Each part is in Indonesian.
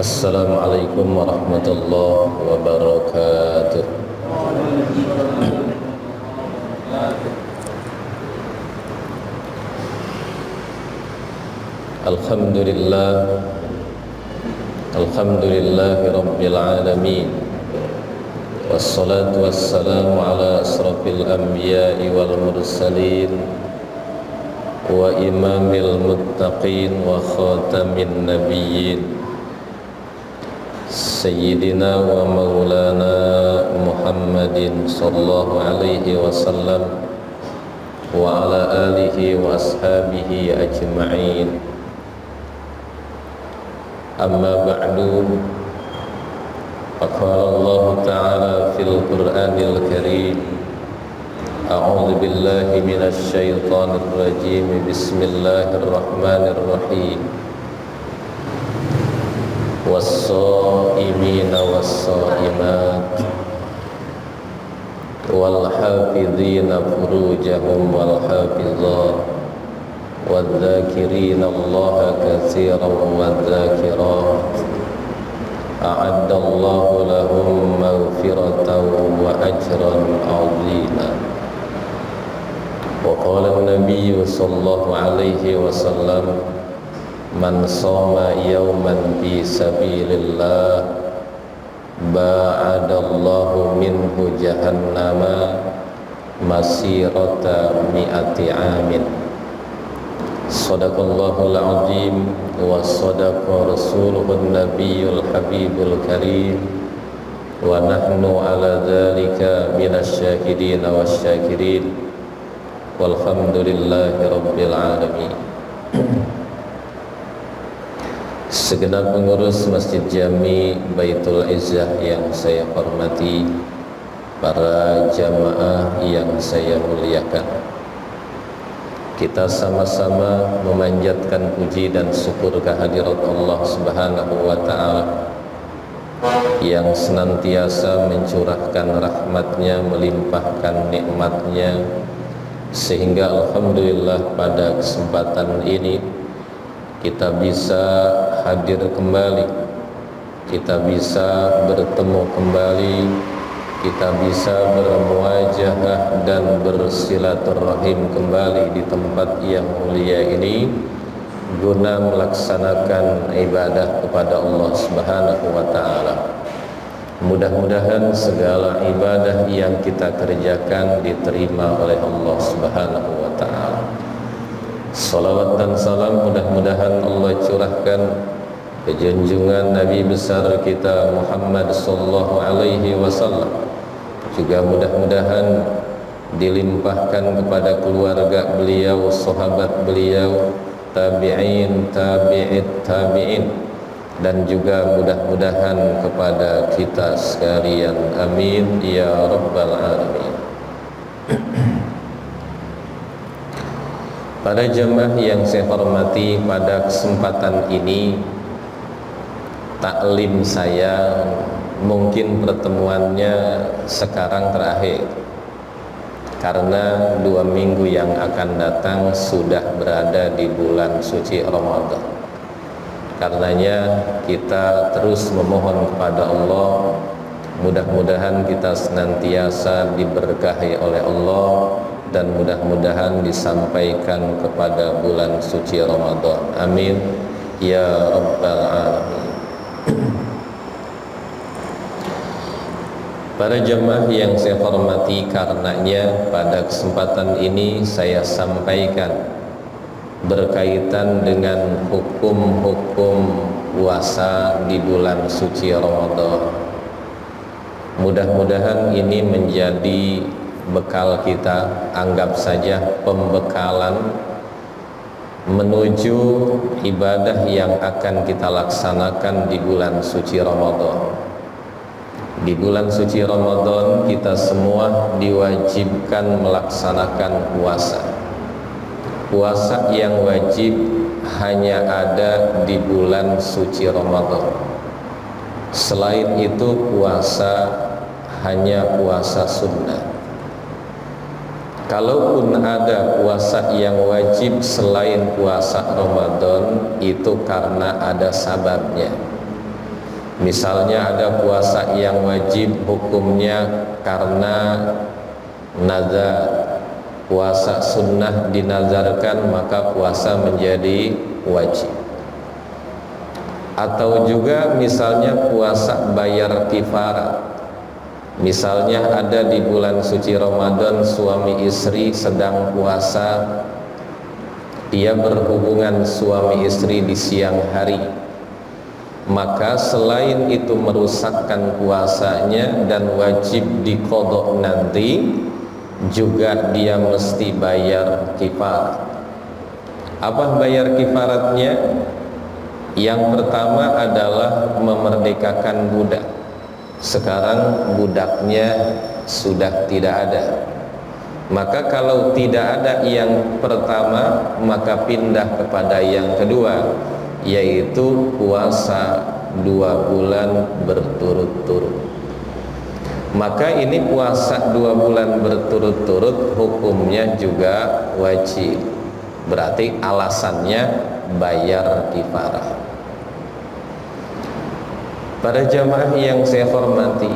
Assalamualaikum warahmatullahi wabarakatuh. Alhamdulillah, alhamdulillahi rabbil alamin. Wassalatu wassalamu ala asrafil anbiya'i wal mursalin wa imamil muttaqin wa khatamin nabiyyin Sayyidina wa maulana Muhammadin sallallahu alaihi wasallam wa ala alihi wa ashabihi ajma'in. Amma ba'du, faqala Allah ta'ala fil Qur'anil Karim, a'udzu billahi minasy syaithanir rajim, bismillahirrahmanirrahim. Was-shaimina was-shaimat wal hafizina furujahum wal hafizat wadh-dhakirina Allaha katsiran wadh-dhakirat a'adda Allahu lahum maghfiratan wa ajran 'azima. Wa qala an-nabiy sallallahu alaihi wasallam, man shoma yawman fi sabilillah ba'adallahu minhu jahannama masirata mi'ati amin. Sadaqallahul azim wa sadaqa rasuluhun nabiyyul habibul karim wa nahnu ala dhalika minasyahidin wasyakirin walhamdulillahi rabbil alamin. Segenap pengurus Masjid Jami Baitul Izzah yang saya hormati, para jamaah yang saya muliakan, kita sama-sama memanjatkan puji dan syukur kehadirat Allah Subhanahu wa ta'ala yang senantiasa mencurahkan rahmatnya, melimpahkan nikmatnya, sehingga alhamdulillah pada kesempatan ini kita bisa hadir kembali, kita bisa bertemu kembali, kita bisa bermuajahah dan bersilaturahim kembali di tempat yang mulia ini guna melaksanakan ibadah kepada Allah Subhanahu wa ta'ala. Mudah-mudahan segala ibadah yang kita kerjakan diterima oleh Allah Subhanahu wa ta'ala. Salawat dan salam mudah-mudahan Allah curahkan ke junjungan Nabi besar kita Muhammad sallallahu alaihi wasallam, juga mudah-mudahan dilimpahkan kepada keluarga beliau, sahabat beliau, tabi'in, tabi'it tabi'in, dan juga mudah-mudahan kepada kita sekalian. Amin ya rabbal alamin. Para jemaah yang saya hormati, pada kesempatan ini taklim saya mungkin pertemuannya sekarang terakhir, karena 2 minggu yang akan datang sudah berada di bulan suci Ramadan. Karenanya kita terus memohon kepada Allah, mudah-mudahan kita senantiasa diberkahi oleh Allah dan mudah-mudahan disampaikan kepada bulan suci Ramadan. Amin ya rabbal alamin. Para jemaah yang saya hormati, karenanya pada kesempatan ini saya sampaikan berkaitan dengan hukum-hukum puasa di bulan suci Ramadan. Mudah-mudahan ini menjadi bekal kita, anggap saja pembekalan menuju ibadah yang akan kita laksanakan di bulan suci Ramadan. Di bulan suci Ramadan kita semua diwajibkan melaksanakan puasa. Puasa yang wajib hanya ada di bulan suci Ramadan. Selain itu puasa hanya puasa sunnah. Kalaupun ada puasa yang wajib selain puasa Ramadan, itu karena ada sababnya. Misalnya ada puasa yang wajib hukumnya karena nazar, puasa sunnah dinazarkan maka puasa menjadi wajib. Atau juga misalnya puasa bayar kifarat. Misalnya ada di bulan suci Ramadan suami istri sedang puasa, dia berhubungan suami istri di siang hari, maka selain itu merusakkan puasanya dan wajib diqadha nanti, juga dia mesti bayar kifarat. Apa bayar kifaratnya? Yang pertama adalah memerdekakan budak. Sekarang budaknya sudah tidak ada, maka kalau tidak ada yang pertama maka pindah kepada yang kedua, yaitu puasa 2 bulan berturut-turut. Maka ini puasa 2 bulan berturut-turut hukumnya juga wajib. Berarti alasannya bayar kifarah. Para jamaah yang saya hormati,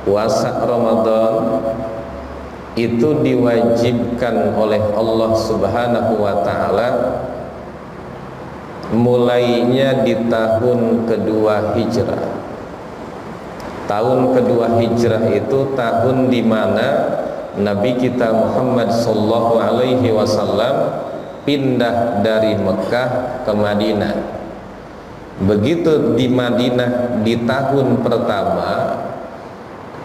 puasa Ramadan itu diwajibkan oleh Allah Subhanahu wa ta'ala mulainya di tahun kedua hijrah. Tahun kedua hijrah itu tahun di mana Nabi kita Muhammad sallallahu alaihi wasallam pindah dari Mekah ke Madinah. Begitu di Madinah di tahun pertama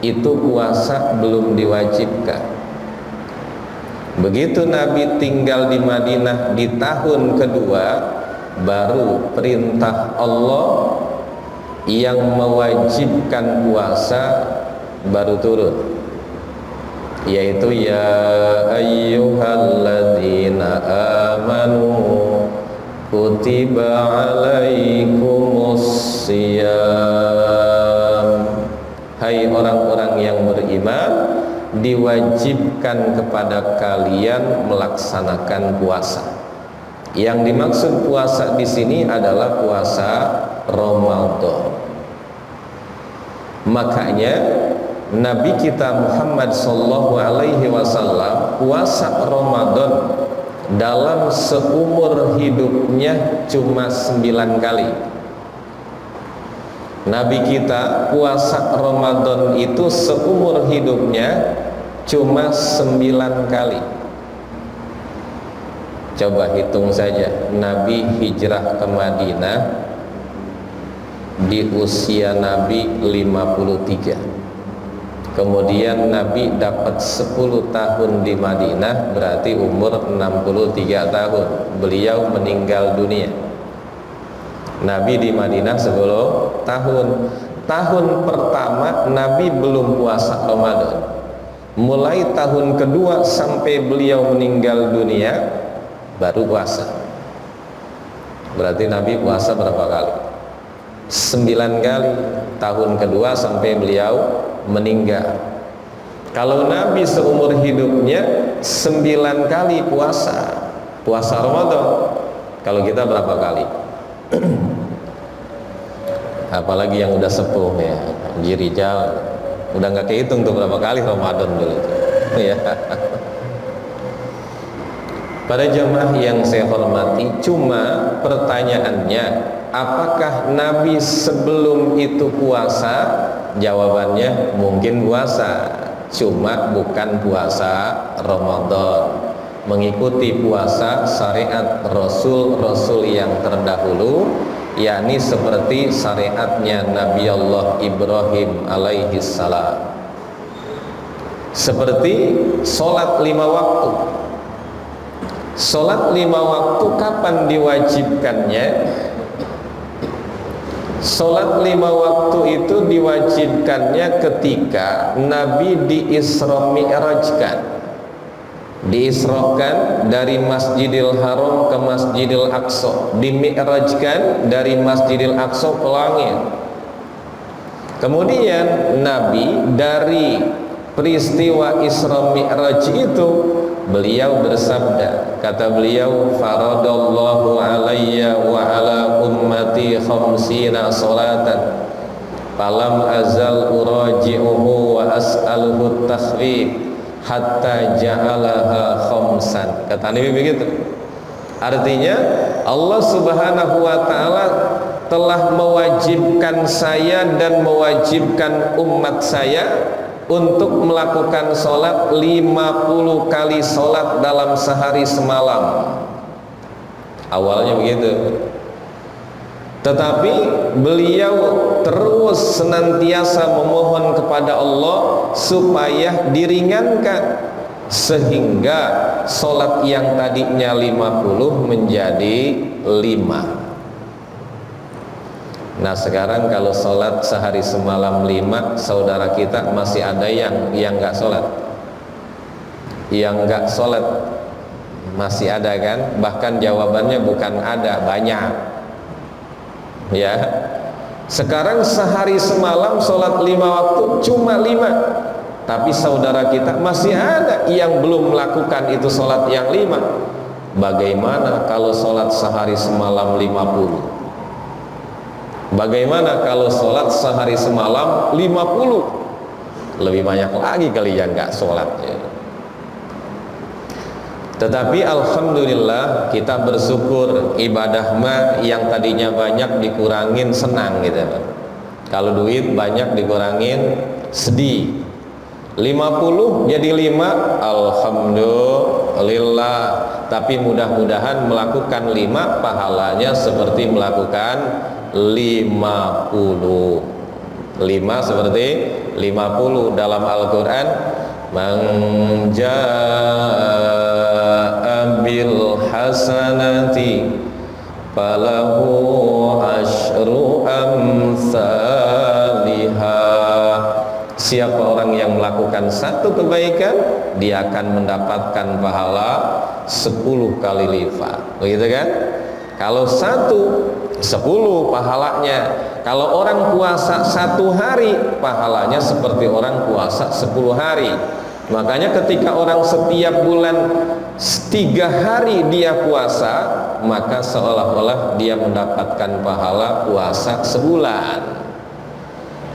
itu puasa belum diwajibkan. Begitu Nabi tinggal di Madinah di tahun kedua, baru perintah Allah yang mewajibkan puasa baru turun, yaitu ya ayyuhalladzina amanu kutiba alaikumus siyam, hai orang-orang yang beriman, diwajibkan kepada kalian melaksanakan puasa. Yang dimaksud puasa di sini adalah puasa Ramadan. Makanya Nabi kita Muhammad sallallahu alaihi wasallam puasa Ramadan dalam seumur hidupnya cuma 9 kali. Nabi kita puasa Ramadan itu seumur hidupnya cuma 9 kali. Coba hitung saja, Nabi hijrah ke Madinah di usia Nabi 53. Kemudian Nabi dapat 10 tahun di Madinah, berarti umur 63 tahun beliau meninggal dunia. Nabi di Madinah 10 tahun. Tahun pertama Nabi belum puasa Ramadan. Mulai tahun kedua sampai beliau meninggal dunia baru puasa. Berarti Nabi puasa berapa kali? 9 kali. Tahun kedua sampai beliau meninggal. Kalau Nabi seumur hidupnya 9 kali puasa Ramadan, kalau kita berapa kali? Apalagi yang udah sepuh ya, jirijal, udah nggak kehitung tuh berapa kali Ramadan dulu ya. Para jemaah yang saya hormati, cuma pertanyaannya, apakah Nabi sebelum itu puasa? Jawabannya mungkin puasa, cuma bukan puasa Ramadan, mengikuti puasa syariat Rasul-Rasul yang terdahulu, yakni seperti syariatnya Nabi Allah Ibrahim alaihi salam. Seperti sholat 5 waktu. Sholat 5 waktu kapan diwajibkannya? Sholat 5 waktu itu diwajibkannya ketika Nabi diisrokan dari Masjidil Haram ke Masjidil Aqsa, dimi'rajkan dari Masjidil Aqsa ke langit. Kemudian Nabi dari peristiwa Isra Mi'raj itu beliau bersabda, kata beliau, faradallahu alayya wa ala ummati khamsina salatan falam azal uraji'uhu wa as'aluhu takhfif hatta ja'alaha khamsan. Kata Nabi begitu. Artinya Allah Subhanahu wa taala telah mewajibkan saya dan mewajibkan umat saya untuk melakukan sholat 50 kali sholat dalam sehari semalam. Awalnya begitu. Tetapi beliau terus senantiasa memohon kepada Allah supaya diringankan, sehingga sholat yang tadinya 50 menjadi 5. Nah sekarang kalau sholat sehari semalam 5, saudara kita masih ada yang nggak sholat, yang nggak sholat masih ada kan? Bahkan jawabannya bukan ada, banyak. Ya, sekarang sehari semalam sholat 5 waktu cuma 5, tapi saudara kita masih ada yang belum melakukan itu sholat yang 5. Bagaimana kalau sholat sehari semalam 50? Bagaimana kalau sholat sehari semalam 50? Lebih banyak lagi kali yang nggak sholat ya. Tetapi alhamdulillah kita bersyukur, ibadah mah yang tadinya banyak dikurangin senang gitu. Kalau duit banyak dikurangin sedih. 50 jadi 5, alhamdulillah. Tapi mudah-mudahan melakukan 5 pahalanya seperti melakukan 50. 5 seperti 50 dalam Al-Quran. Man jaa bil hasanati falahu asyru amsalihha. Siapa orang yang melakukan satu kebaikan, dia akan mendapatkan pahala 10 kali lipat. Begitu kan? Kalau 10 pahalanya. Kalau orang puasa 1 hari, pahalanya seperti orang puasa 10 hari. Makanya ketika orang setiap bulan 3 hari dia puasa, maka seolah-olah dia mendapatkan pahala puasa sebulan.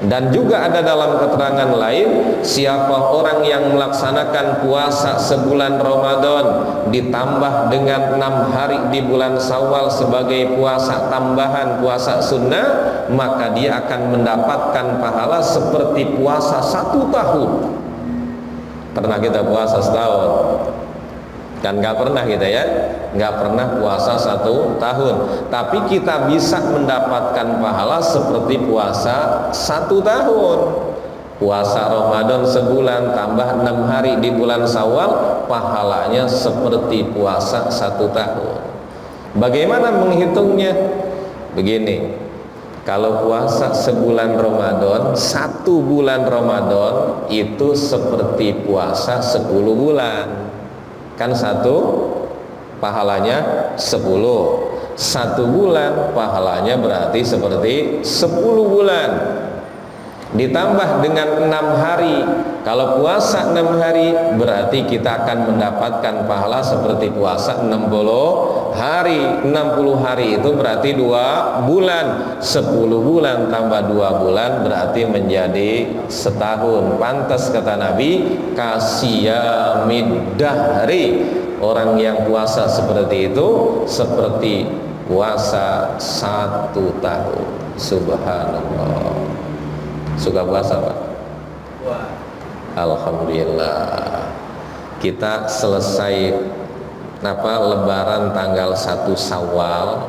Dan juga ada dalam keterangan lain, siapa orang yang melaksanakan puasa sebulan Ramadan ditambah dengan 6 hari di bulan Syawal sebagai puasa tambahan, puasa sunnah, maka dia akan mendapatkan pahala seperti puasa 1 tahun. Pernah kita puasa setahun? Kan nggak pernah kita ya, nggak pernah puasa 1 tahun, tapi kita bisa mendapatkan pahala seperti puasa 1 tahun. Puasa Ramadan sebulan tambah 6 hari di bulan Syawal, pahalanya seperti puasa 1 tahun. Bagaimana menghitungnya? Begini, kalau puasa sebulan Ramadan, 1 bulan Ramadan itu seperti puasa 10 bulan. Kan 1 pahalanya 10, 1 bulan pahalanya berarti seperti 10 bulan ditambah dengan 6 hari. Kalau puasa 6 hari berarti kita akan mendapatkan pahala seperti puasa 60 hari. 60 hari itu berarti 2 bulan. 10 bulan tambah 2 bulan berarti menjadi setahun. Pantas kata Nabi, kasiyamid dahri. Orang yang puasa seperti itu seperti puasa 1 tahun. Subhanallah. Suka puasa Pak? Alhamdulillah. Kita selesai Lebaran tanggal 1 Syawal,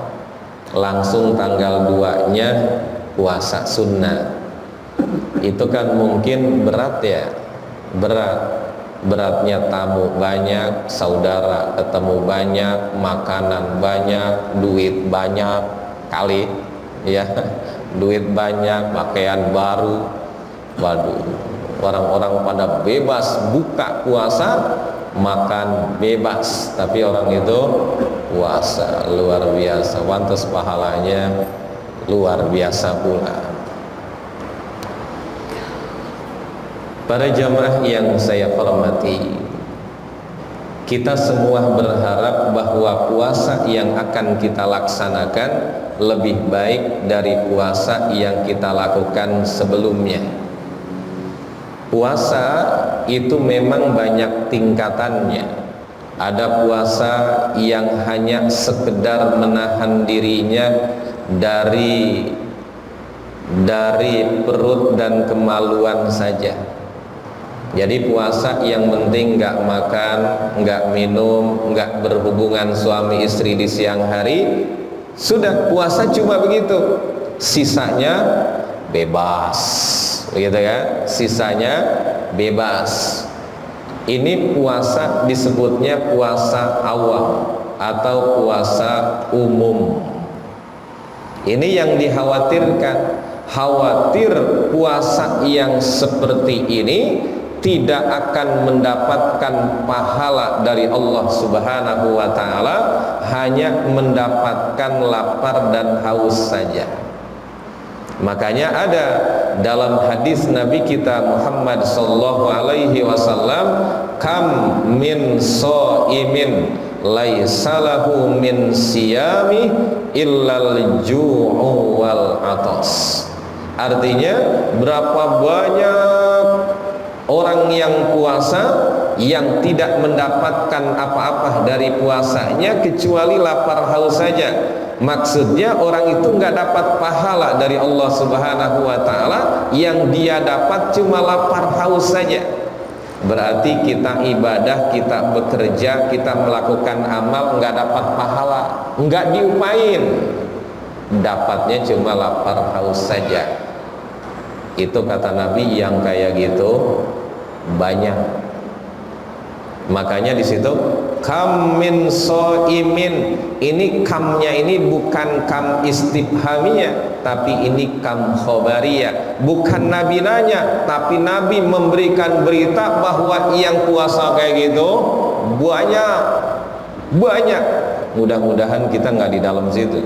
langsung tanggal 2-nya puasa sunnah. Itu kan mungkin berat ya, beratnya tamu banyak, saudara ketemu banyak, makanan banyak, duit banyak kali ya. Duit banyak, pakaian baru. Waduh, orang-orang pada bebas buka puasa, makan bebas, tapi orang itu puasa luar biasa, pantas pahalanya luar biasa pula. Para jamaah yang saya hormati, kita semua berharap bahwa puasa yang akan kita laksanakan lebih baik dari puasa yang kita lakukan sebelumnya. Puasa itu memang banyak tingkatannya. Ada puasa yang hanya sekedar menahan dirinya dari perut dan kemaluan saja. Jadi puasa yang penting nggak makan, nggak minum, nggak berhubungan suami istri di siang hari, sudah puasa cuma begitu. Sisanya bebas, begitu ya. Sisanya bebas. Ini puasa disebutnya puasa awam atau puasa umum. Ini yang dikhawatirkan, khawatir puasa yang seperti ini tidak akan mendapatkan pahala dari Allah Subhanahu wa ta'ala, hanya mendapatkan lapar dan haus saja. Makanya ada dalam hadis Nabi kita Muhammad sallallahu alaihi wasallam, kam min shaimin laisa lahu min siyami illal ju'u wal atas. Artinya berapa banyak orang yang puasa yang tidak mendapatkan apa-apa dari puasanya kecuali lapar haus saja. Maksudnya orang itu nggak dapat pahala dari Allah Subhanahu wa ta'ala, yang dia dapat cuma lapar haus saja. Berarti kita ibadah, kita bekerja, kita melakukan amal nggak dapat pahala, nggak diupain, dapatnya cuma lapar haus saja. Itu kata Nabi, yang kayak gitu banyak. Makanya di situ kam min shaimin, ini kamnya ini bukan kam istifhamiyah, tapi ini kam khobariyah. Bukan Nabi nanya, tapi Nabi memberikan berita bahwa yang puasa kayak gitu banyak. Mudah-mudahan kita nggak di dalam situ,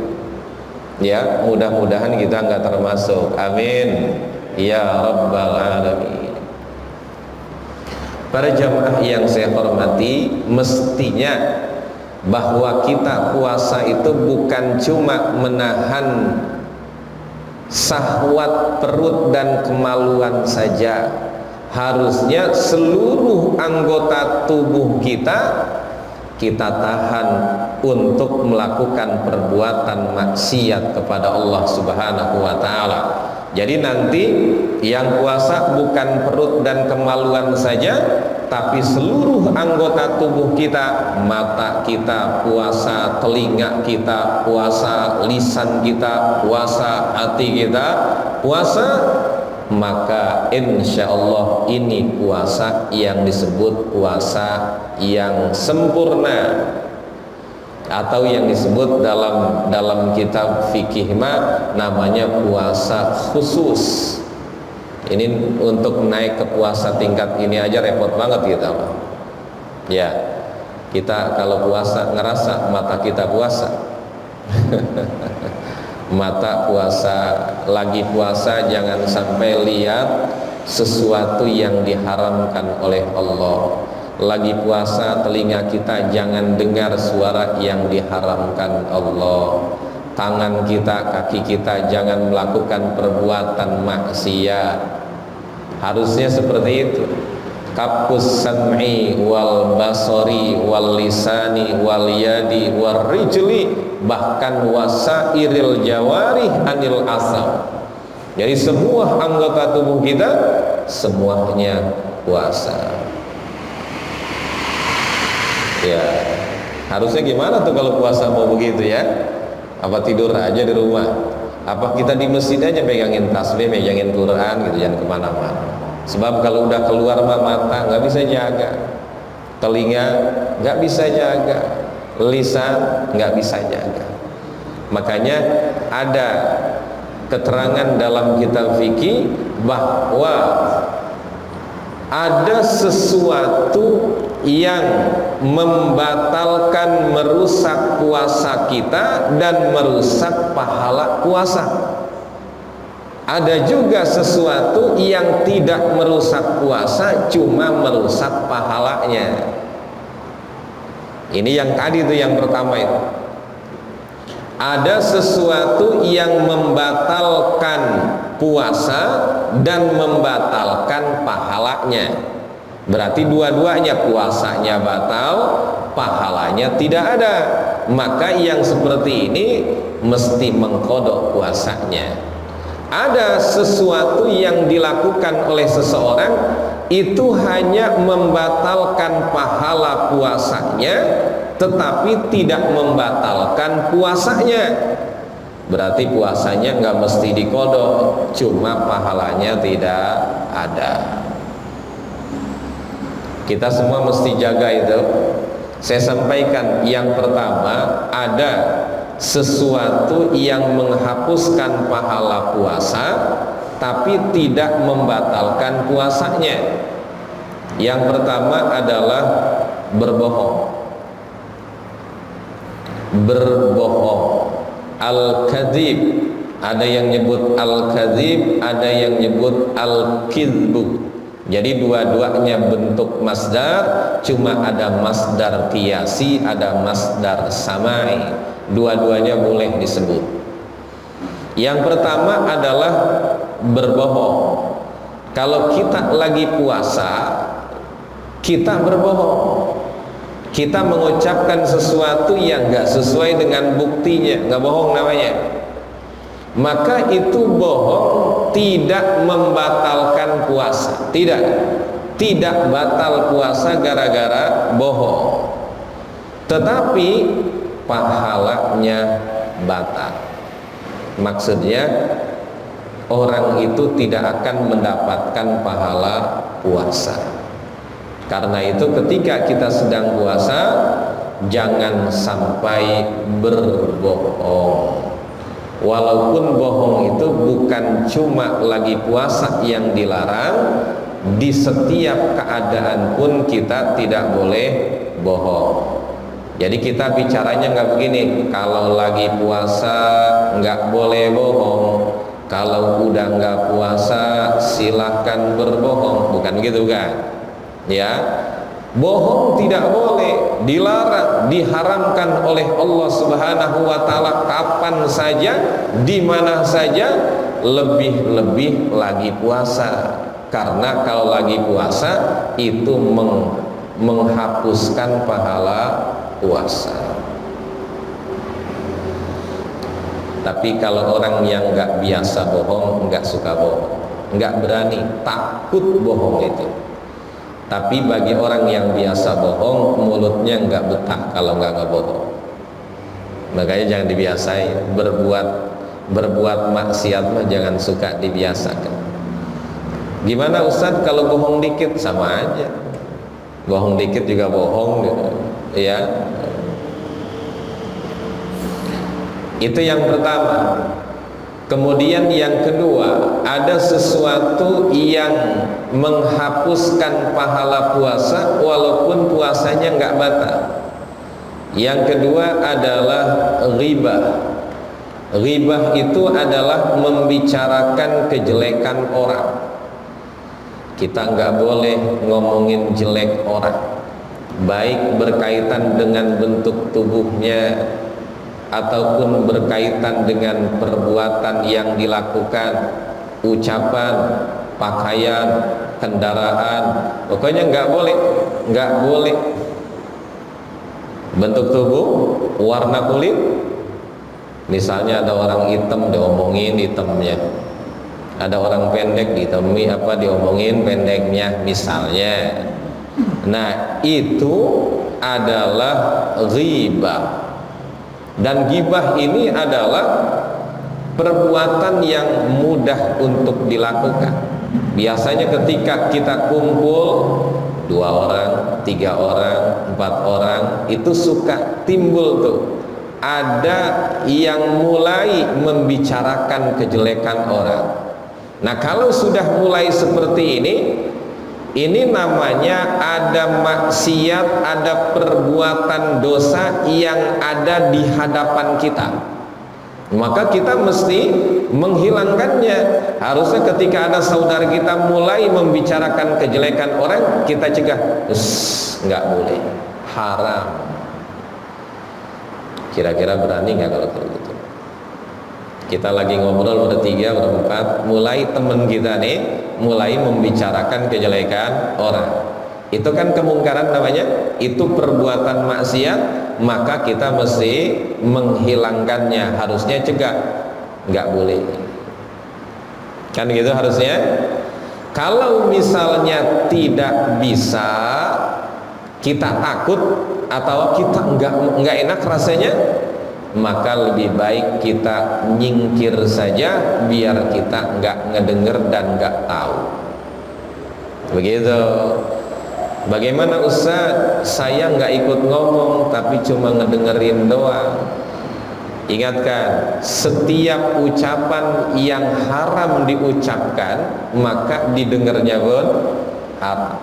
ya. Mudah-mudahan kita nggak termasuk. Amin ya rabbal alamin. Para jamaah yang saya hormati, mestinya bahwa kita puasa itu bukan cuma menahan syahwat perut dan kemaluan saja. Harusnya seluruh anggota tubuh kita tahan untuk melakukan perbuatan maksiat kepada Allah Subhanahu wa ta'ala. Jadi nanti yang puasa bukan perut dan kemaluan saja, tapi seluruh anggota tubuh kita. Mata kita puasa, telinga kita puasa, lisan kita puasa, hati kita puasa. Maka insya Allah ini puasa yang disebut puasa yang sempurna, atau yang disebut dalam kitab fikih namanya puasa khusus. Ini untuk naik ke puasa tingkat ini aja repot banget kita, Pak. Ya, kita kalau puasa ngerasa mata kita puasa. Mata puasa, lagi puasa jangan sampai lihat sesuatu yang diharamkan oleh Allah. Lagi puasa telinga kita jangan dengar suara yang diharamkan Allah. Tangan kita, kaki kita jangan melakukan perbuatan maksiat. Harusnya seperti itu. Kapus sam'i wal basari wal lisani wal yadi wal rijli, bahkan wasairil jawarih anil asam. Jadi semua anggota tubuh kita semuanya puasa. Ya, harusnya gimana tuh kalau puasa mau begitu ya? Apa tidur aja di rumah? Apa kita di masjid aja pegangin tasbih, pegangin Quran gitu, jangan kemana-mana. Sebab kalau udah keluar mata nggak bisa jaga, telinga nggak bisa jaga, lisan nggak bisa jaga. Makanya ada keterangan dalam kitab fikih bahwa ada sesuatu yang membatalkan, merusak puasa kita dan merusak pahala puasa. Ada juga sesuatu yang tidak merusak puasa, cuma merusak pahalanya. Ini yang tadi itu yang pertama itu. Ada sesuatu yang membatalkan puasa dan membatalkan pahalanya. Berarti dua-duanya, puasanya batal, pahalanya tidak ada. Maka yang seperti ini mesti mengkodok puasanya. Ada sesuatu yang dilakukan oleh seseorang itu hanya membatalkan pahala puasanya, tetapi tidak membatalkan puasanya. Berarti puasanya nggak mesti dikodok, cuma pahalanya tidak ada. Kita semua mesti jaga itu. Saya sampaikan, yang pertama, ada sesuatu yang menghapuskan pahala puasa tapi tidak membatalkan puasanya. Yang pertama adalah berbohong. Berbohong, al-kadzib. Ada yang nyebut al-kadzib, ada yang nyebut al-kizbu. Jadi dua-duanya bentuk masdar, cuma ada masdar qiyasi, ada masdar samai. Dua-duanya boleh disebut. Yang pertama adalah berbohong. Kalau kita lagi puasa, kita berbohong. Kita mengucapkan sesuatu yang gak sesuai dengan buktinya, gak bohong namanya. Maka itu bohong tidak membatalkan puasa. Tidak batal puasa gara-gara bohong, tetapi pahalanya batal. Maksudnya orang itu tidak akan mendapatkan pahala puasa. Karena itu ketika kita sedang puasa, jangan sampai berbohong. Walaupun bohong itu bukan cuma lagi puasa yang dilarang, di setiap keadaan pun kita tidak boleh bohong. Jadi kita bicaranya nggak begini, kalau lagi puasa nggak boleh bohong, kalau udah nggak puasa silahkan berbohong, bukan gitu kan? Ya, bohong tidak boleh, dilarang, diharamkan oleh Allah Subhanahu wa taala kapan saja, di mana saja, lebih-lebih lagi puasa. Karena kalau lagi puasa itu menghapuskan pahala puasa. Tapi kalau orang yang nggak biasa bohong, nggak suka bohong, nggak berani, takut bohong itu. Tapi bagi orang yang biasa bohong, mulutnya nggak betah kalau nggak bohong. Makanya jangan dibiasain. Berbuat maksiat mah jangan suka dibiasakan. Gimana Ustaz kalau bohong dikit? Sama aja. Bohong dikit juga bohong gitu. Ya. Itu yang pertama. Kemudian yang kedua, ada sesuatu yang menghapuskan pahala puasa walaupun puasanya nggak batal. Yang kedua adalah ghibah. Ghibah itu adalah membicarakan kejelekan orang. Kita nggak boleh ngomongin jelek orang, baik berkaitan dengan bentuk tubuhnya ataupun berkaitan dengan perbuatan yang dilakukan, ucapan, pakaian, kendaraan. Pokoknya nggak boleh. Bentuk tubuh, warna kulit. Misalnya ada orang hitam diomongin hitamnya, ada orang pendek diomongin pendeknya misalnya. Nah, itu adalah ghibah. Dan ghibah ini adalah perbuatan yang mudah untuk dilakukan. Biasanya ketika kita kumpul 2 orang, 3 orang, 4 orang, itu suka timbul tuh, ada yang mulai membicarakan kejelekan orang. Nah, kalau sudah mulai seperti ini namanya ada maksiat, ada perbuatan dosa yang ada di hadapan kita. Maka kita mesti menghilangkannya. Harusnya ketika ada saudara kita mulai membicarakan kejelekan orang, kita cegah, nggak boleh, haram. Kira-kira berani nggak kalau gitu? Kita lagi ngobrol bertiga, berempat, mulai teman kita nih mulai membicarakan kejelekan orang. Itu kan kemungkaran namanya, itu perbuatan maksiat, maka kita mesti menghilangkannya, harusnya cegah, nggak boleh. Kan gitu harusnya. Kalau misalnya tidak bisa, kita takut atau kita nggak enak rasanya, maka lebih baik kita nyingkir saja biar kita nggak ngedenger dan nggak tahu. Begitu. Bagaimana Ustaz? Saya nggak ikut ngomong tapi cuma ngedengerin doang. Ingatkan, setiap ucapan yang haram diucapkan maka didengarnya pun haram.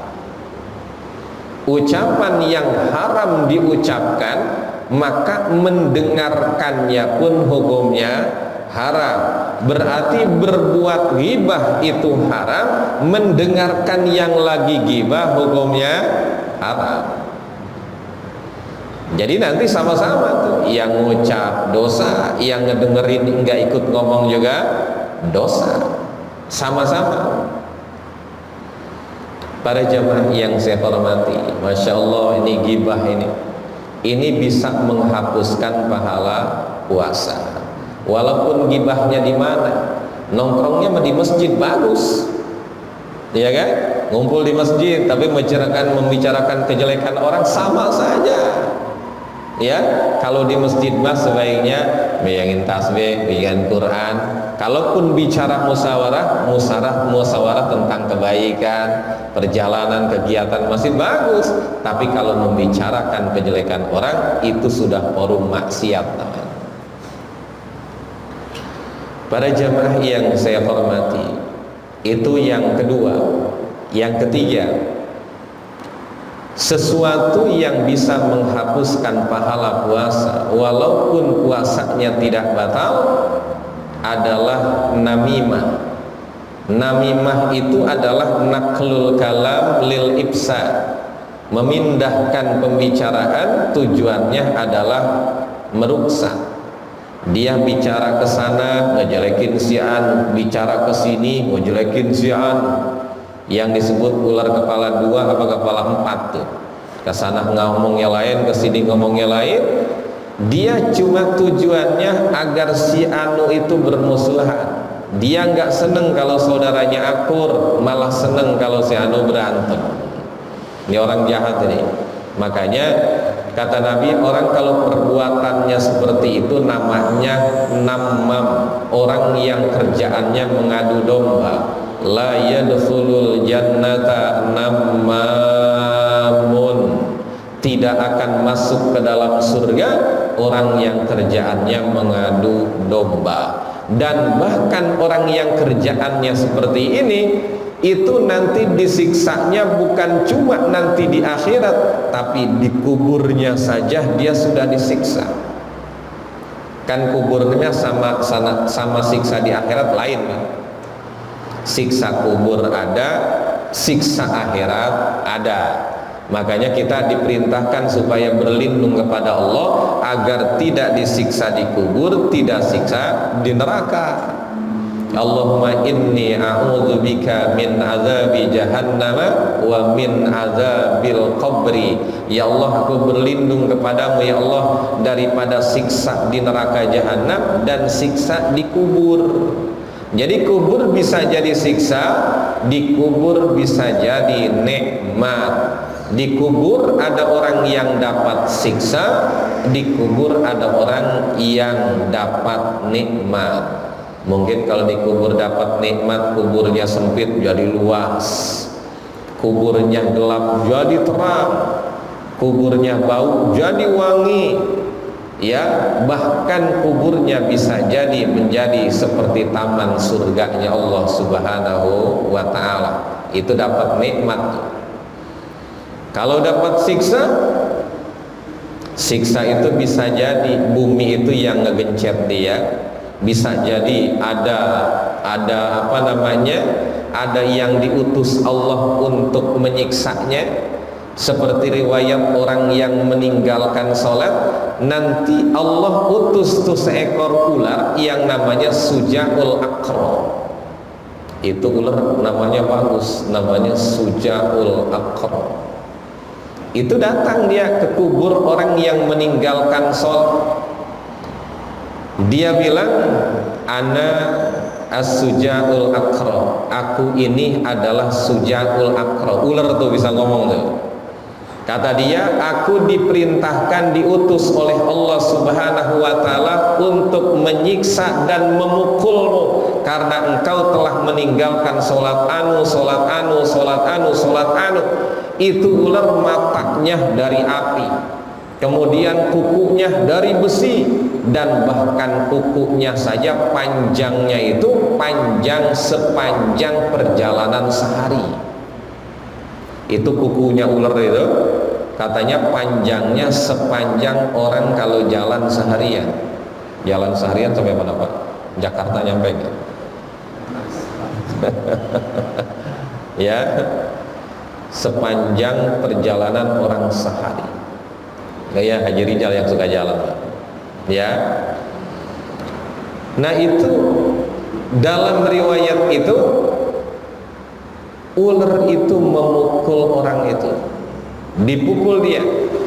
Ucapan yang haram diucapkan maka mendengarkannya pun hukumnya haram. Berarti berbuat ghibah itu haram, mendengarkan yang lagi ghibah hukumnya haram. Jadi nanti sama-sama tuh, yang ngucap dosa, yang ngedengerin nggak ikut ngomong juga dosa, sama-sama. Para jamaah yang saya hormati, Masya Allah, ini ghibah ini bisa menghapuskan pahala puasa. Walaupun ghibahnya di mana, nongkrongnya di masjid bagus, ya kan? Ngumpul di masjid tapi membicarakan kejelekan orang sama saja. Ya, kalau di masjid mas sebaiknya bayangin tasbih, bayangin Quran. Kalaupun bicara musyawarah tentang kebaikan, perjalanan, kegiatan masih bagus. Tapi kalau membicarakan kejelekan orang, itu sudah forum maksiat namanya. Para jamaah yang saya hormati, itu yang kedua. Yang ketiga, sesuatu yang bisa menghapuskan pahala puasa walaupun puasanya tidak batal adalah namimah. Namimah itu adalah naklul kalam lil ibsa, memindahkan pembicaraan, tujuannya adalah merusak. Dia bicara ke sana ngejelekin si an, bicara ke sini ngejelekin si an. Yang disebut ular kepala dua apa kepala empat tuh, ke sana ngomongnya lain, ke sini ngomongnya lain. Dia cuma tujuannya agar si anu itu bermusuhan. Dia nggak seneng kalau saudaranya akur, malah seneng kalau si anu berantem. Ini orang jahat ini. Makanya kata Nabi, orang kalau perbuatannya seperti itu namanya namam, orang yang kerjaannya mengadu domba. La yadkhulul jannata nammamun, tidak akan masuk ke dalam surga orang yang kerjaannya mengadu domba. Dan bahkan orang yang kerjaannya seperti ini, itu nanti disiksanya bukan cuma nanti di akhirat, tapi di kuburnya saja dia sudah disiksa. Kan kuburnya sama siksa di akhirat lain kan? Siksa kubur ada, siksa akhirat ada. Makanya kita diperintahkan supaya berlindung kepada Allah agar tidak disiksa di kubur, tidak siksa di neraka. Allahumma inni a'udzubika min azabi jahannam wa min azabil qabri. Ya Allah, aku berlindung kepadamu ya Allah daripada siksa di neraka jahanam dan siksa di kubur. Jadi kubur bisa jadi siksa, di kubur bisa jadi nikmat. Di kubur ada orang yang dapat siksa, di kubur ada orang yang dapat nikmat. Mungkin kalau di kubur dapat nikmat, kuburnya sempit jadi luas, kuburnya gelap jadi terang, kuburnya bau jadi wangi. Ya, bahkan kuburnya bisa jadi menjadi seperti taman surganya Allah Subhanahu wa ta'ala. Itu dapat nikmat. Kalau dapat siksa, siksa itu bisa jadi bumi itu yang ngegencet dia, bisa jadi ada ada yang diutus Allah untuk menyiksanya, Seperti riwayat orang yang meninggalkan sholat, nanti Allah utus tuh seekor ular yang namanya Suja'ul Aqra. Itu ular namanya bagus, namanya Suja'ul Aqra. Itu datang dia ke kubur orang yang meninggalkan sholat. Dia bilang, ana as-Suja'ul Aqra, aku ini adalah Suja'ul Aqra. Ular tuh bisa ngomong tuh. Kata dia, aku diperintahkan, diutus oleh Allah Subhanahu wa Ta'ala untuk menyiksa dan memukulmu karena engkau telah meninggalkan sholat anu, sholat anu, sholat anu, sholat anu. Itu ular matanya dari api, kemudian kukunya dari besi, dan bahkan kukunya saja panjangnya itu panjang sepanjang perjalanan sehari. Itu kukunya ular itu katanya panjangnya sepanjang orang kalau jalan seharian. Jalan seharian sampai mana Pak? Jakarta nyampe nggak? Ya, sepanjang perjalanan orang sehari. Kayak Haji Rijal yang suka jalan Pak. Ya. Nah itu dalam riwayat itu ular itu memukul orang itu, dipukul dia.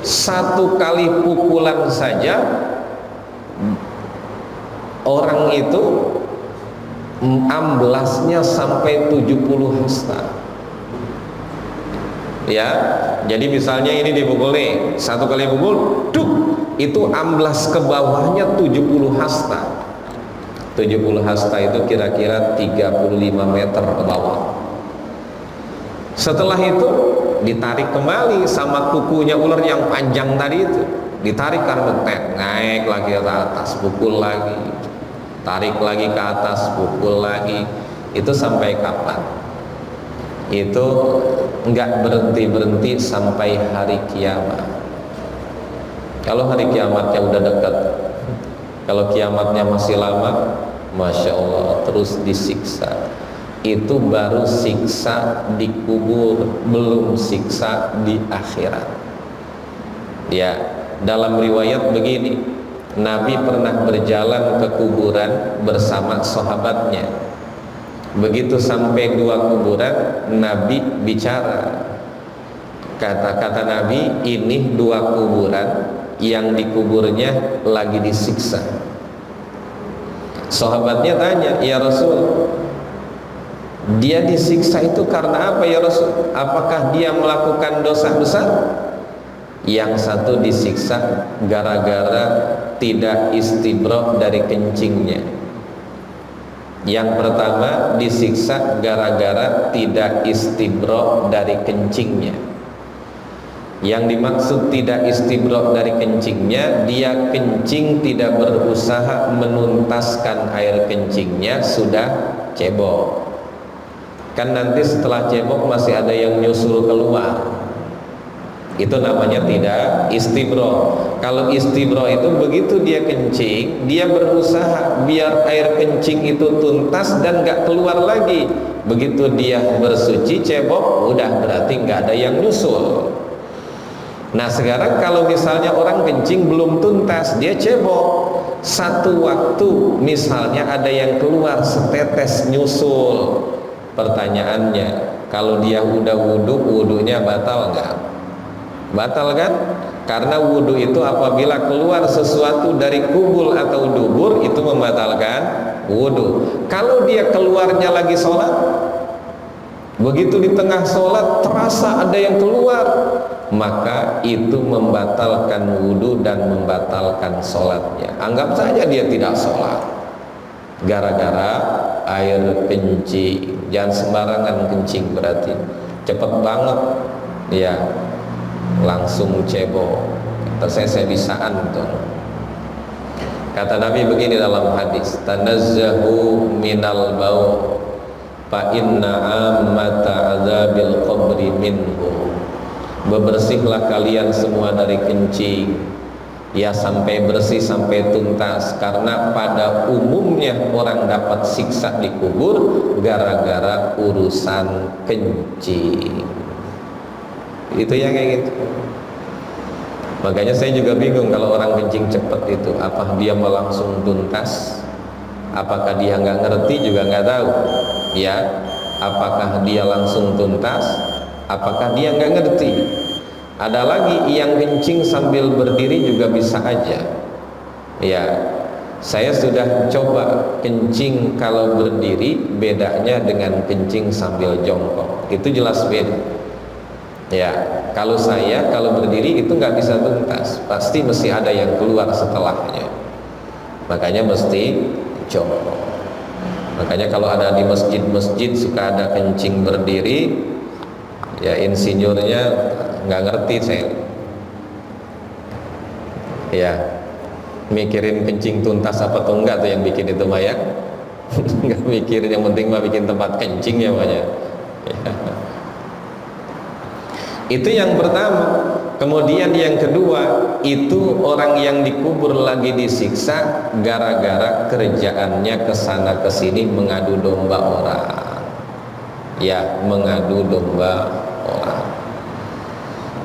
Satu kali pukulan saja orang itu amblasnya sampai 70 hasta. Ya, jadi misalnya ini dipukul nih, satu kali pukul, duk, itu amblas ke bawahnya 70 hasta. 70 hasta itu kira-kira 35 meter ke bawah. Setelah itu ditarik kembali sama kukunya ular yang panjang tadi itu, ditarik karena naik lagi ke atas, pukul lagi, tarik lagi ke atas, pukul lagi. Itu sampai kapan? Itu enggak berhenti-berhenti sampai hari kiamat. Kalau hari kiamatnya udah dekat, kalau kiamatnya masih lama, Masya Allah, terus disiksa. Itu baru siksa di kubur, belum siksa di akhirat. Ya, dalam riwayat begini, Nabi pernah berjalan ke kuburan bersama sahabatnya. Begitu sampai dua kuburan, Nabi bicara. Kata-kata Nabi, ini dua kuburan yang dikuburnya lagi disiksa. Sahabatnya tanya, ya Rasul, dia disiksa itu karena apa ya Rasul? Apakah dia melakukan dosa besar? Yang satu disiksa gara-gara tidak istibroh dari kencingnya. Yang pertama disiksa gara-gara tidak istibroh dari kencingnya. Yang dimaksud tidak istibroh dari kencingnya, dia kencing tidak berusaha menuntaskan air kencingnya, sudah cebok. Kan nanti setelah cebok masih ada yang nyusul keluar, itu namanya tidak istibroh. Kalau istibroh itu begitu dia kencing, dia berusaha biar air kencing itu tuntas dan gak keluar lagi. Begitu dia bersuci cebok, udah berarti gak ada yang nyusul. Nah sekarang kalau misalnya orang kencing belum tuntas, dia cebok, satu waktu misalnya ada yang keluar setetes nyusul. Pertanyaannya, kalau dia udah wudhu, wudhunya batal nggak? Batal kan? Karena wudhu itu apabila keluar sesuatu dari kubul atau dubur, itu membatalkan wudhu. Kalau dia keluarnya lagi sholat, begitu di tengah sholat terasa ada yang keluar, maka itu membatalkan wudhu dan membatalkan sholatnya. Anggap saja dia tidak sholat gara-gara air kencing. Jangan sembarangan kencing, berarti cepet banget ya, langsung cebok. Kata saya bisaan tuh. Kata Nabi begini dalam hadis, tanazzahu minal bau fa inna ammata adzabil qabri minhu. Bebersihlah kalian semua dari kencing, ya sampai bersih, sampai tuntas, karena pada umumnya orang dapat siksa di kubur gara-gara urusan kencing. Itu yang kayak gitu. Makanya saya juga bingung kalau orang kencing cepat itu, apa dia mau langsung tuntas, apakah dia nggak ngerti juga nggak tahu, ya. Apakah dia langsung tuntas, apakah dia nggak ngerti. Ada lagi yang kencing sambil berdiri juga bisa aja, ya. Saya sudah coba kencing kalau berdiri, bedanya dengan kencing sambil jongkok, itu jelas beda. Ya, kalau saya kalau berdiri itu nggak bisa tuntas, pasti mesti ada yang keluar setelahnya. Makanya mesti jongkok. Makanya kalau ada di masjid-masjid suka ada kencing berdiri, ya insinyurnya nggak ngerti saya. Ya, mikirin kencing tuntas apa tuh enggak tuh yang bikin itu mah ya. Nggak mikirin, yang penting mah bikin tempat kencing ya makanya. Ya. Itu yang pertama. Kemudian yang kedua, itu orang yang dikubur lagi disiksa gara-gara kerjaannya kesana kesini mengadu domba orang. Ya, mengadu domba orang.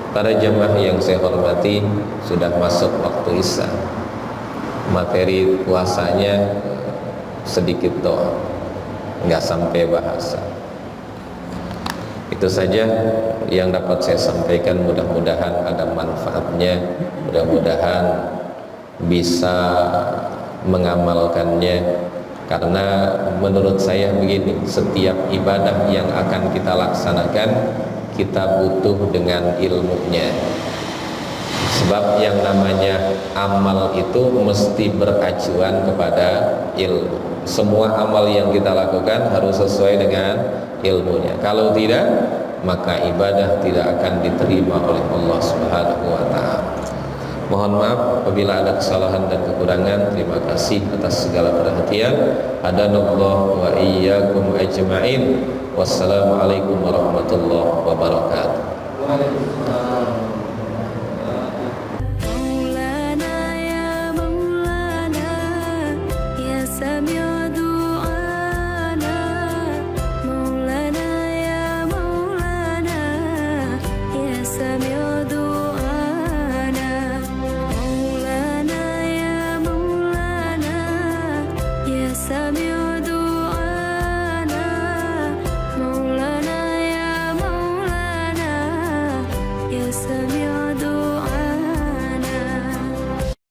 Para jemaah yang saya hormati, sudah masuk waktu Isya. Materi puasanya sedikit doang, nggak sampai bahasa. Itu saja yang dapat saya sampaikan, mudah-mudahan ada manfaatnya, mudah-mudahan bisa mengamalkannya. Karena menurut saya begini, setiap ibadah yang akan kita laksanakan kita butuh dengan ilmunya. Sebab yang namanya amal itu mesti beracuan kepada ilmu. Semua amal yang kita lakukan harus sesuai dengan ilmunya. Kalau tidak, maka ibadah tidak akan diterima oleh Allah Subhanahu wa taala. Mohon maaf apabila ada kesalahan dan kekurangan. Terima kasih atas segala perhatian. Hadanallahu wa iyyakum ajma'in. Wassalamualaikum warahmatullahi wabarakatuh.